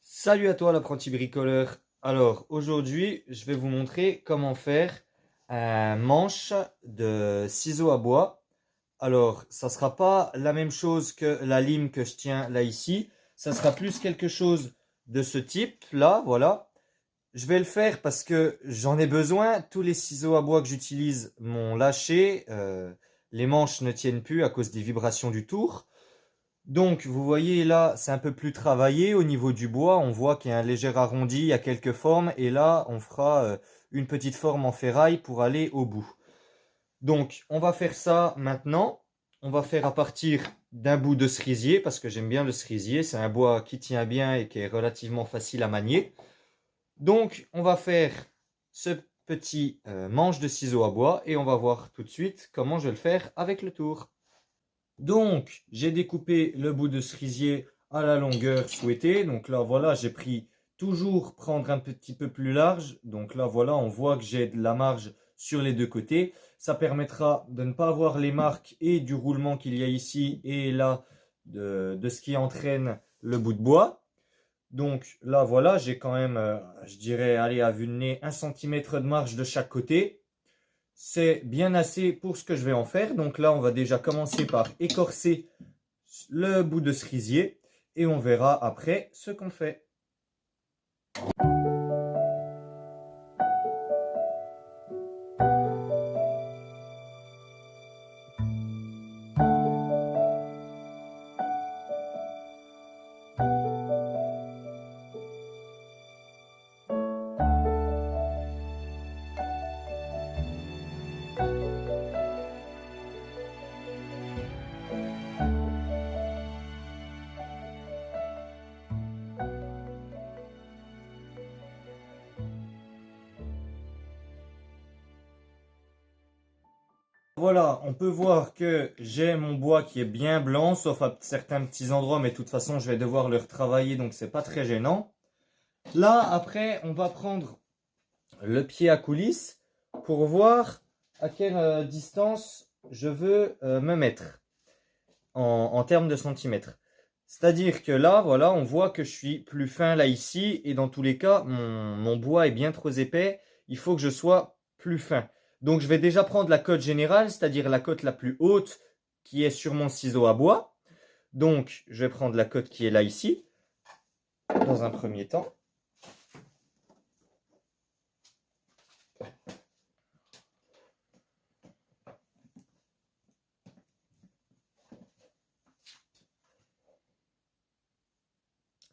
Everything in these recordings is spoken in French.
Salut à toi l'apprenti bricoleur. Alors aujourd'hui je vais vous montrer comment faire un manche de ciseaux à bois. Alors ça sera pas la même chose que la lime que je tiens là ici. Ça sera plus quelque chose de ce type là, voilà. Je vais le faire parce que j'en ai besoin. Tous les ciseaux à bois que j'utilise m'ont lâché. Les manches ne tiennent plus à cause des vibrations du tour. Donc, vous voyez là, c'est un peu plus travaillé au niveau du bois. On voit qu'il y a un léger arrondi, il y a quelques formes. Et là, on fera une petite forme en ferraille pour aller au bout. Donc, on va faire ça maintenant. On va faire à partir d'un bout de cerisier, parce que j'aime bien le cerisier. C'est un bois qui tient bien et qui est relativement facile à manier. Donc, on va faire ce petit manche de ciseaux à bois. Et on va voir tout de suite comment je vais le faire avec le tour. Donc, j'ai découpé le bout de cerisier à la longueur souhaitée. Donc là, voilà, j'ai pris toujours prendre un petit peu plus large. Donc là, voilà, on voit que j'ai de la marge sur les deux côtés. Ça permettra de ne pas avoir les marques et du roulement qu'il y a ici et là de ce qui entraîne le bout de bois. Donc là, voilà, j'ai quand même, je dirais, allez, à vue de nez, 1 cm de marge de chaque côté. C'est bien assez pour ce que je vais en faire. Donc là, on va déjà commencer par écorcer le bout de cerisier et on verra après ce qu'on fait. Voilà, on peut voir que j'ai mon bois qui est bien blanc, sauf à certains petits endroits, mais de toute façon, je vais devoir le retravailler, donc c'est pas très gênant. Là, après, on va prendre le pied à coulisse pour voir à quelle distance je veux me mettre en termes de centimètres. C'est-à-dire que là, voilà, on voit que je suis plus fin là ici, et dans tous les cas, mon bois est bien trop épais, il faut que je sois plus fin. Donc je vais déjà prendre la cote générale, c'est-à-dire la cote la plus haute qui est sur mon ciseau à bois. Donc je vais prendre la cote qui est là ici, dans un premier temps.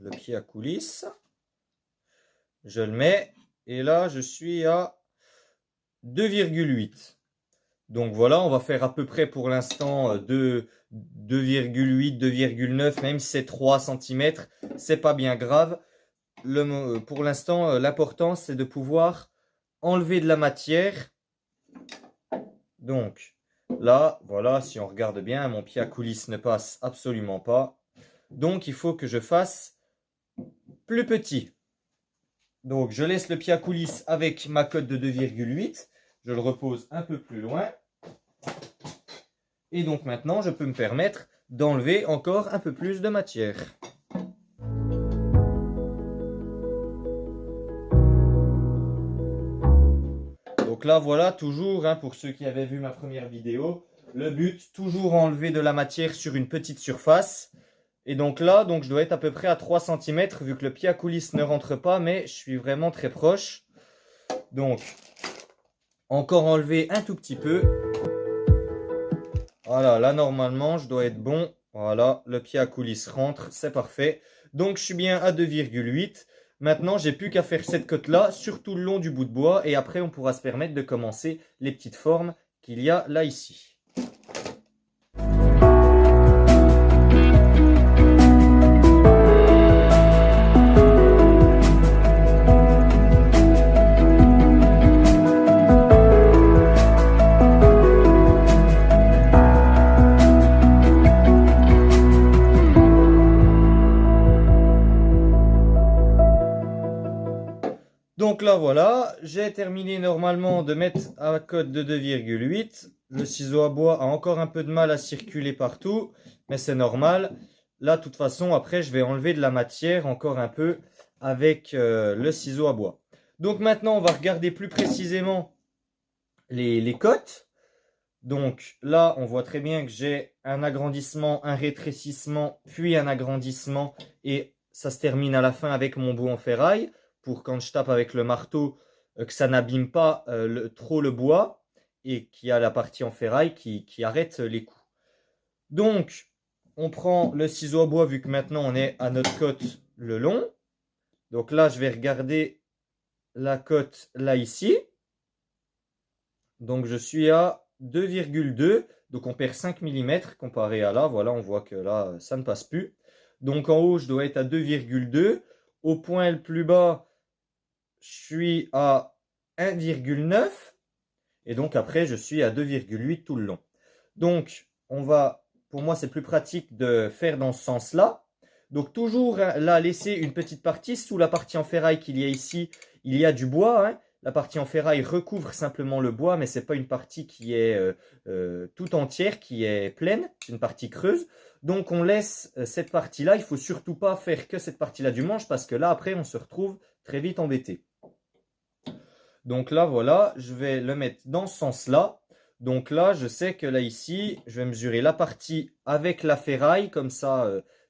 Le pied à coulisse. Je le mets, et là je suis à 2,8. Donc voilà, on va faire à peu près pour l'instant 2,8, 2,9, même si c'est 3 cm, c'est pas bien grave. Pour l'instant, l'important c'est de pouvoir enlever de la matière. Donc là, voilà, si on regarde bien, mon pied à coulisse ne passe absolument pas. Donc il faut que je fasse plus petit. Donc je laisse le pied à coulisse avec ma cote de 2,8. Je le repose un peu plus loin. Et donc maintenant, je peux me permettre d'enlever encore un peu plus de matière. Donc là, voilà, toujours, pour ceux qui avaient vu ma première vidéo, le but, toujours enlever de la matière sur une petite surface. Et donc là, je dois être à peu près à 3 cm, vu que le pied à coulisse ne rentre pas, mais je suis vraiment très proche. Donc, encore enlever un tout petit peu. Voilà, là normalement je dois être bon. Voilà, le pied à coulisse rentre, c'est parfait. Donc je suis bien à 2,8. Maintenant, j'ai plus qu'à faire cette cote-là sur tout le long du bout de bois. Et après, on pourra se permettre de commencer les petites formes qu'il y a là ici. Donc là voilà, j'ai terminé normalement de mettre à la cote de 2,8. Le ciseau à bois a encore un peu de mal à circuler partout, mais c'est normal. Là, de toute façon, après, je vais enlever de la matière encore un peu avec le ciseau à bois. Donc maintenant, on va regarder plus précisément les cotes. Donc là, on voit très bien que j'ai un agrandissement, un rétrécissement, puis un agrandissement. Et ça se termine à la fin avec mon bout en ferraille pour quand je tape avec le marteau, que ça n'abîme pas trop le bois et qu'il y a la partie en ferraille qui arrête les coups. Donc, on prend le ciseau à bois vu que maintenant on est à notre cote le long. Donc là, je vais regarder la cote là ici. Donc je suis à 2,2. Donc on perd 5 mm comparé à là. Voilà, on voit que là, ça ne passe plus. Donc en haut, je dois être à 2,2. Au point le plus bas, je suis à 1,9. Et donc après, je suis à 2,8 tout le long. Donc, pour moi, c'est plus pratique de faire dans ce sens-là. Donc toujours là, laisser une petite partie. Sous la partie en ferraille qu'il y a ici, il y a du bois. Hein. La partie en ferraille recouvre simplement le bois, mais ce n'est pas une partie qui est tout entière, qui est pleine. C'est une partie creuse. Donc on laisse cette partie-là. Il ne faut surtout pas faire que cette partie-là du manche, parce que là, après, on se retrouve très vite embêté. Donc là, voilà, je vais le mettre dans ce sens-là. Donc là, je sais que là, ici, je vais mesurer la partie avec la ferraille. Comme ça,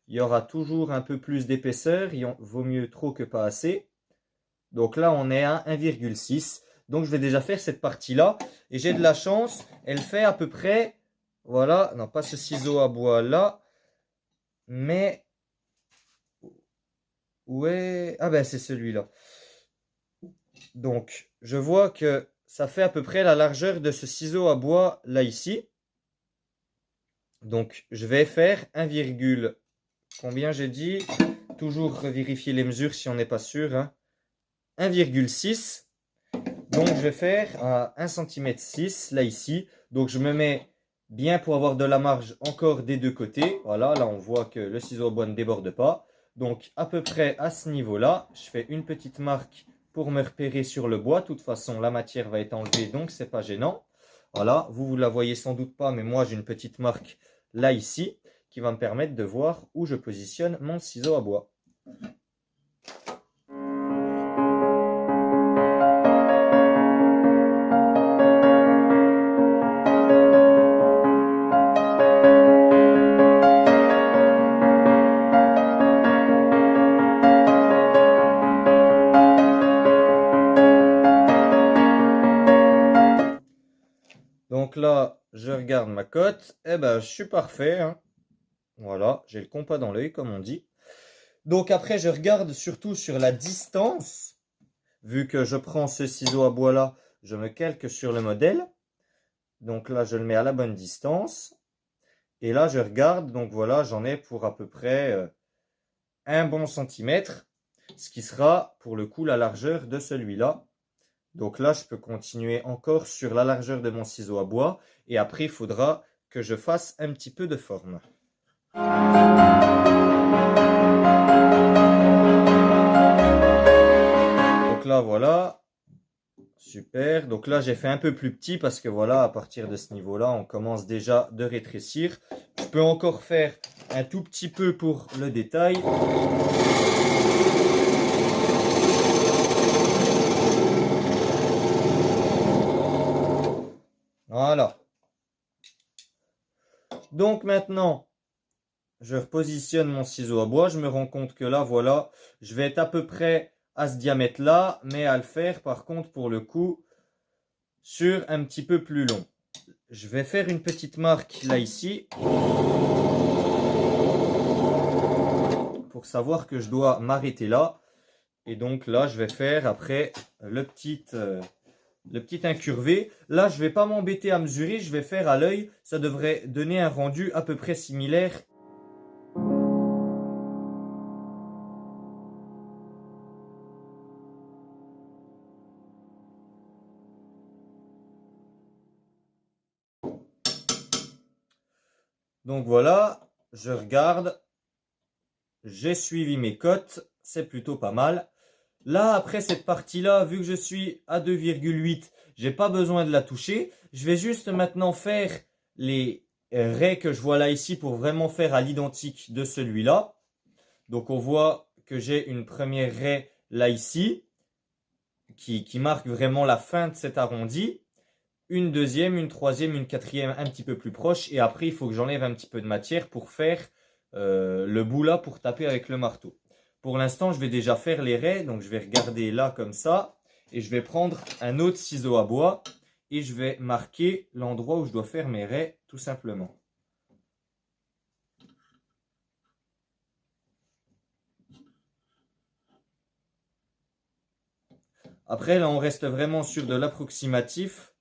il y aura toujours un peu plus d'épaisseur. Il vaut mieux trop que pas assez. Donc là, on est à 1,6. Donc je vais déjà faire cette partie-là. Et j'ai de la chance, elle fait à peu près, voilà, non pas ce ciseau à bois là, mais, ouais, ah ben c'est celui-là. Donc, je vois que ça fait à peu près la largeur de ce ciseau à bois là ici. Donc, je vais faire 1, combien j'ai dit? Toujours vérifier les mesures si on n'est pas sûr. Hein. 1,6. Donc, je vais faire à 1,6 cm là ici. Donc, je me mets bien pour avoir de la marge encore des deux côtés. Voilà, là on voit que le ciseau à bois ne déborde pas. Donc, à peu près à ce niveau-là, je fais une petite marque pour me repérer sur le bois. De toute façon, la matière va être enlevée, donc c'est pas gênant. Voilà, vous la voyez sans doute pas, mais moi j'ai une petite marque là ici qui va me permettre de voir où je positionne mon ciseau à bois. Donc là, je regarde ma cote. Eh ben, je suis parfait. Hein. Voilà, j'ai le compas dans l'œil, comme on dit. Donc après, je regarde surtout sur la distance. Vu que je prends ce ciseau à bois là, je me calque sur le modèle. Donc là, je le mets à la bonne distance. Et là, je regarde. Donc voilà, j'en ai pour à peu près un bon centimètre. Ce qui sera pour le coup la largeur de celui-là. Donc là, je peux continuer encore sur la largeur de mon ciseau à bois. Et après, il faudra que je fasse un petit peu de forme. Donc là, voilà. Super. Donc là, j'ai fait un peu plus petit parce que voilà, à partir de ce niveau-là, on commence déjà de rétrécir. Je peux encore faire un tout petit peu pour le détail. Voilà. Donc maintenant, je repositionne mon ciseau à bois. Je me rends compte que là, voilà, je vais être à peu près à ce diamètre-là, mais à le faire par contre pour le coup sur un petit peu plus long. Je vais faire une petite marque là ici pour savoir que je dois m'arrêter là. Et donc là, je vais faire après le petit incurvé. Là, je ne vais pas m'embêter à mesurer, je vais faire à l'œil. Ça devrait donner un rendu à peu près similaire. Donc voilà, je regarde. J'ai suivi mes cotes, c'est plutôt pas mal. Là, après cette partie-là, vu que je suis à 2,8, j'ai pas besoin de la toucher. Je vais juste maintenant faire les raies que je vois là ici pour vraiment faire à l'identique de celui-là. Donc on voit que j'ai une première raie là ici, qui marque vraiment la fin de cet arrondi, une deuxième, une troisième, une quatrième un petit peu plus proche, et après il faut que j'enlève un petit peu de matière pour faire le bout là pour taper avec le marteau. Pour l'instant, je vais déjà faire les raies, donc je vais regarder là comme ça, et je vais prendre un autre ciseau à bois, et je vais marquer l'endroit où je dois faire mes raies tout simplement. Après, là, on reste vraiment sur de l'approximatif.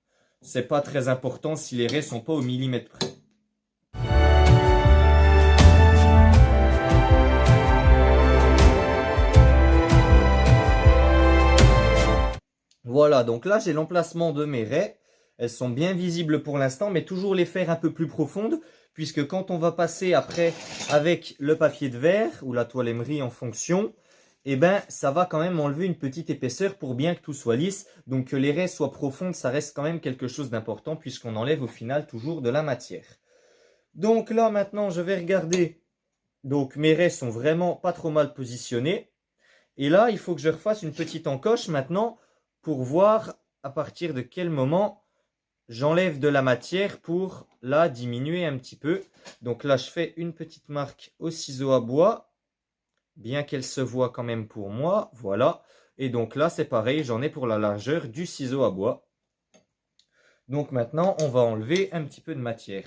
C'est pas très important si les raies sont pas au millimètre près. Voilà, donc là, j'ai l'emplacement de mes raies. Elles sont bien visibles pour l'instant, mais toujours les faire un peu plus profondes, puisque quand on va passer après avec le papier de verre ou la toile émerie en fonction, eh ben, ça va quand même enlever une petite épaisseur pour bien que tout soit lisse. Donc que les raies soient profondes, ça reste quand même quelque chose d'important puisqu'on enlève au final toujours de la matière. Donc là maintenant je vais regarder. Donc mes raies sont vraiment pas trop mal positionnées. Et là il faut que je refasse une petite encoche maintenant pour voir à partir de quel moment j'enlève de la matière pour la diminuer un petit peu. Donc là je fais une petite marque au ciseau à bois, bien qu'elle se voit quand même pour moi, voilà. Et donc là c'est pareil, j'en ai pour la largeur du ciseau à bois. Donc maintenant on va enlever un petit peu de matière.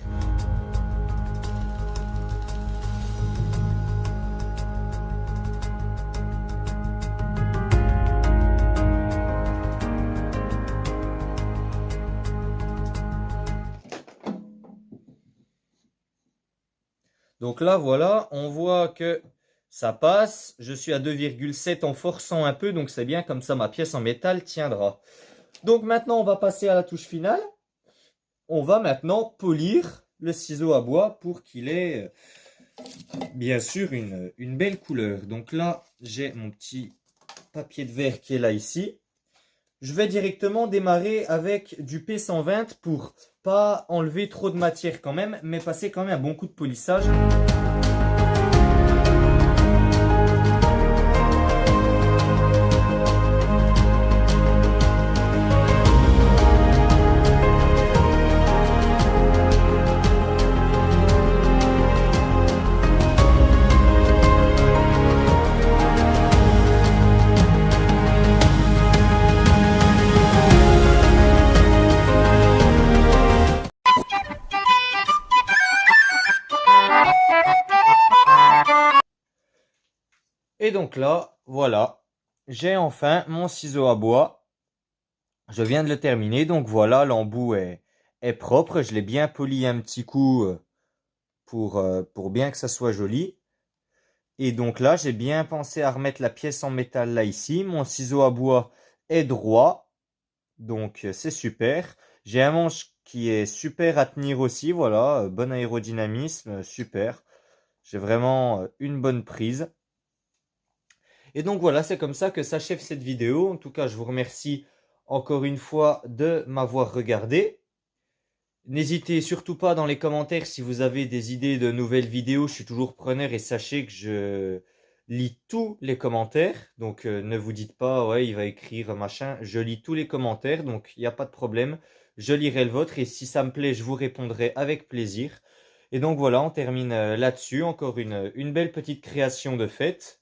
Donc là voilà, on voit que ça passe. Je suis à 2,7 en forçant un peu, donc c'est bien, comme ça ma pièce en métal tiendra. Donc maintenant on va passer à la touche finale. On va maintenant polir le ciseau à bois pour qu'il ait bien sûr une belle couleur. Donc là j'ai mon petit papier de verre qui est là ici. Je vais directement démarrer avec du P120 pour pas enlever trop de matière quand même, mais passer quand même un bon coup de polissage. Et donc là, voilà, j'ai enfin mon ciseau à bois. Je viens de le terminer, donc voilà, l'embout est propre. Je l'ai bien poli un petit coup pour bien que ça soit joli. Et donc là, j'ai bien pensé à remettre la pièce en métal là ici. Mon ciseau à bois est droit, donc c'est super. J'ai un manche qui est super à tenir aussi, voilà, bon aérodynamisme, super. J'ai vraiment une bonne prise. Et donc voilà, c'est comme ça que s'achève cette vidéo. En tout cas, je vous remercie encore une fois de m'avoir regardé. N'hésitez surtout pas dans les commentaires si vous avez des idées de nouvelles vidéos. Je suis toujours preneur et sachez que je lis tous les commentaires. Donc ne vous dites pas, ouais, il va écrire machin. Je lis tous les commentaires, donc il n'y a pas de problème. Je lirai le vôtre et si ça me plaît, je vous répondrai avec plaisir. Et donc voilà, on termine là-dessus. Encore une belle petite création de fête.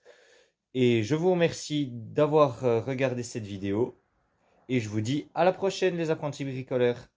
Et je vous remercie d'avoir regardé cette vidéo. Et je vous dis à la prochaine les apprentis bricoleurs.